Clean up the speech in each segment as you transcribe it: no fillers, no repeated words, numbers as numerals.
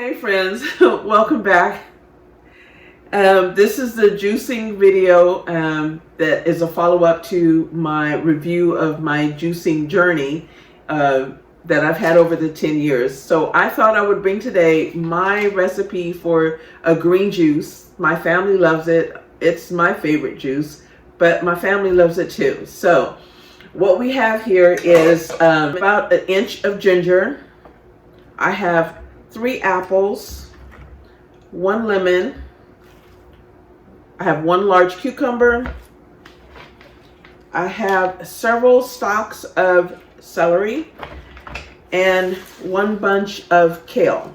Hey friends, welcome back. This is the juicing video that is a follow-up to my review of my juicing journey that I've had over the 10 years. So I thought I would bring today my recipe for a green juice. My family loves it. It's my favorite juice, but my family loves it too. So what we have here is about an inch of ginger. I have 3 apples, 1 lemon, I have 1 large cucumber, I have several stalks of celery, and 1 bunch of kale.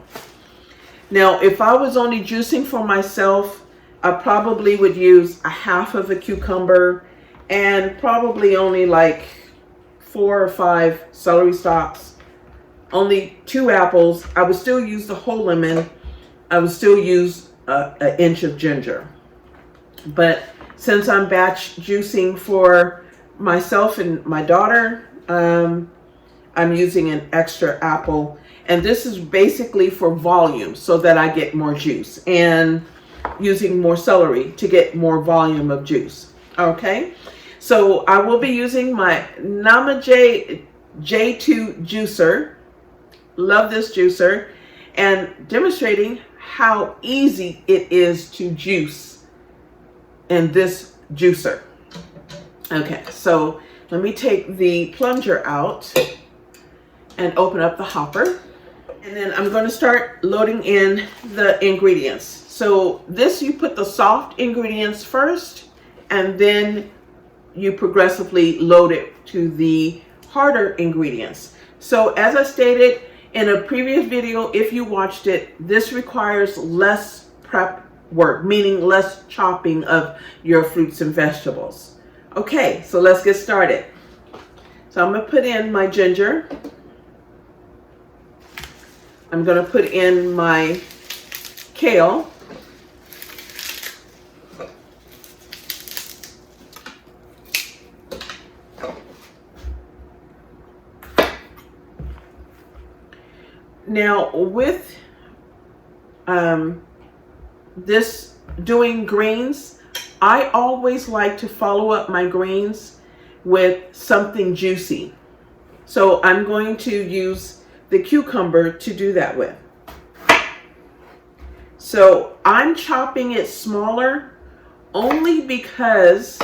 Now, if I was only juicing for myself, I probably would use a half of a cucumber and probably only like 4 or 5 celery stalks. Only 2 apples. I would still use the whole lemon. I would still use an inch of ginger. But since I'm batch juicing for myself and my daughter, I'm using an extra apple. And this is basically for volume so that I get more juice. And using more celery to get more volume of juice. Okay? So I will be using my Namaje J2 juicer. Love this juicer, and demonstrating how easy it is to juice in this juicer. Okay, so let me take the plunger out and open up the hopper, and then I'm going to start loading in the ingredients. So this, you put the soft ingredients first, and then you progressively load it to the harder ingredients. So as I stated in a previous video, if you watched it, this requires less prep work, meaning less chopping of your fruits and vegetables. Okay, so let's get started. So I'm going to put in my ginger. I'm going to put in my kale. Now with this doing greens, I always like to follow up my greens with something juicy. So I'm going to use the cucumber to do that with. So I'm chopping it smaller only because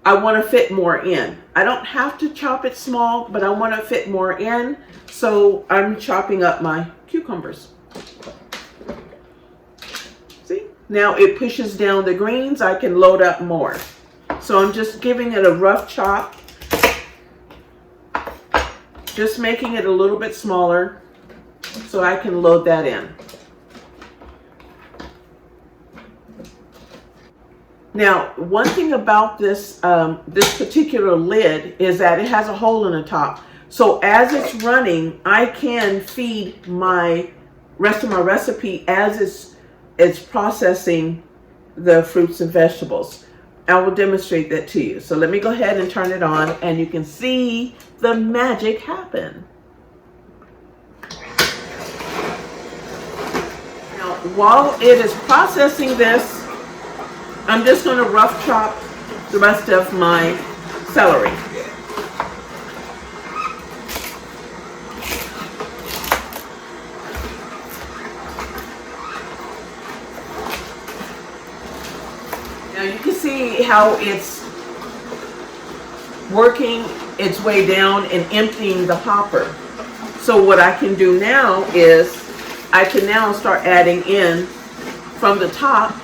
I want to fit more in. I don't have to chop it small, but I want to fit more in. So I'm chopping up my cucumbers. See? Now it pushes down the greens. I can load up more. So I'm just giving it a rough chop. Just making it a little bit smaller so I can load that in. Now, one thing about this this particular lid is that it has a hole in the top. So as it's running, I can feed my rest of my recipe as it's processing the fruits and vegetables. I will demonstrate that to you. So let me go ahead and turn it on, and you can see the magic happen. Now, while it is processing this, I'm just going to rough chop the rest of my celery. Now you can see how it's working its way down and emptying the hopper. So what I can do now is I can now start adding in from the top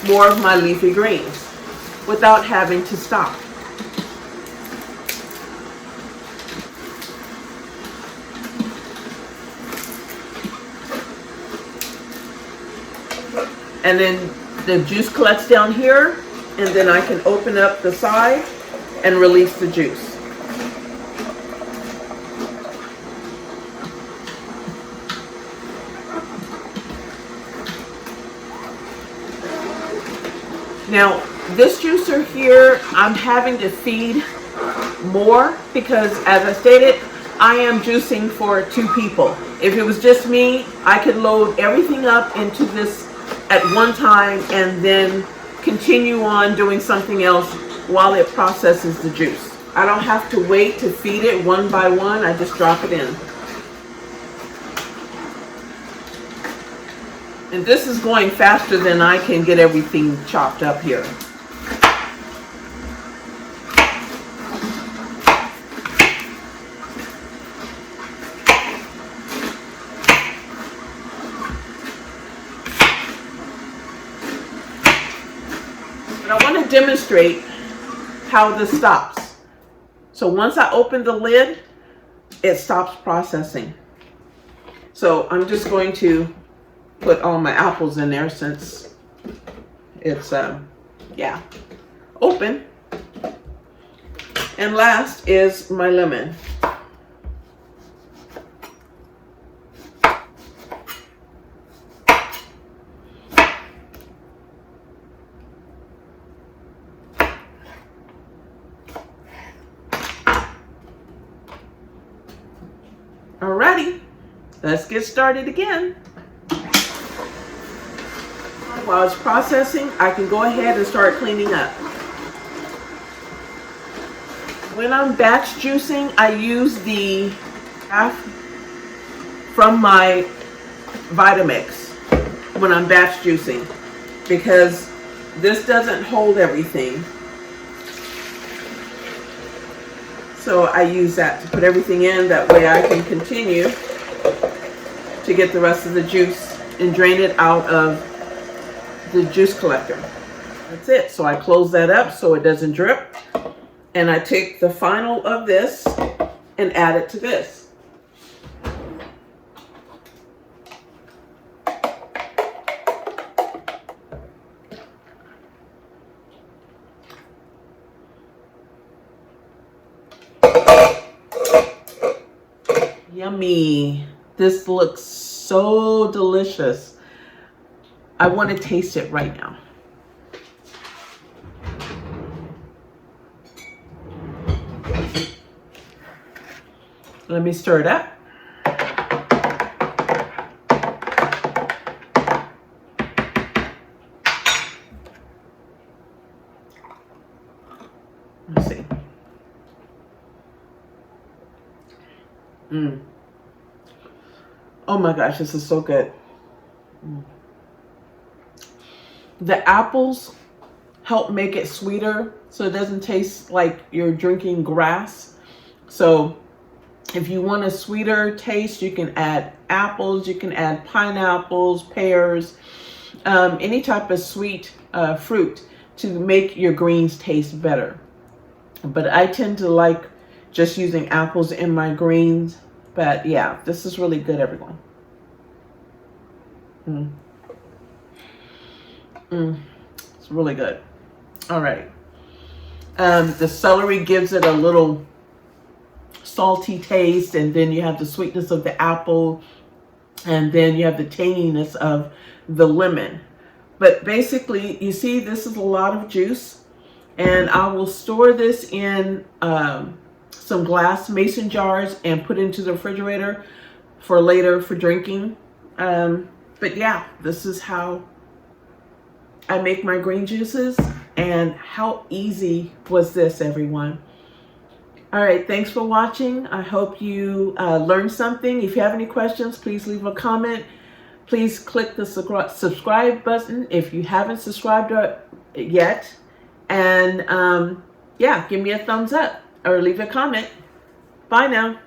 more of my leafy greens without having to stop. And then the juice collects down here, and then I can open up the side and release the juice. Now, this juicer here, I'm having to feed more because, as I stated, I am juicing for 2 people. If it was just me, I could load everything up into this at one time and then continue on doing something else while it processes the juice. I don't have to wait to feed it one by one. I just drop it in. And this is going faster than I can get everything chopped up here. But I want to demonstrate how this stops. So once I open the lid, it stops processing. So I'm just going to put all my apples in there since it's yeah, open. And last is my lemon. Alrighty, let's get started again. While it's processing, I can go ahead and start cleaning up. When I'm batch juicing, I use the half from my Vitamix when I'm batch juicing, because this doesn't hold everything. So I use that to put everything in. That way I can continue to get the rest of the juice and drain it out of the juice collector. That's it. So I close that up so it doesn't drip. And I take the final of this and add it to this. Yummy. This looks so delicious. I want to taste it right now. Let me stir it up. Let's see. Oh my gosh, this is so good. The apples help make it sweeter so it doesn't taste like you're drinking grass. So if you want a sweeter taste, you can add apples, you can add pineapples, pears, any type of sweet fruit to make your greens taste better. But I tend to like just using apples in my greens. But yeah, this is really good, everyone. It's really good. All right. The celery gives it a little salty taste, and then you have the sweetness of the apple, and then you have the tanginess of the lemon. But basically, you see, this is a lot of juice, and I will store this in some glass mason jars and put into the refrigerator for later for drinking. But yeah, this is how I make my green juices, and how easy was this, everyone? All right, thanks for watching. I hope you learned something. If you have any questions, please leave a comment. Please click the subscribe button if you haven't subscribed yet. And yeah, give me a thumbs up or leave a comment. Bye now.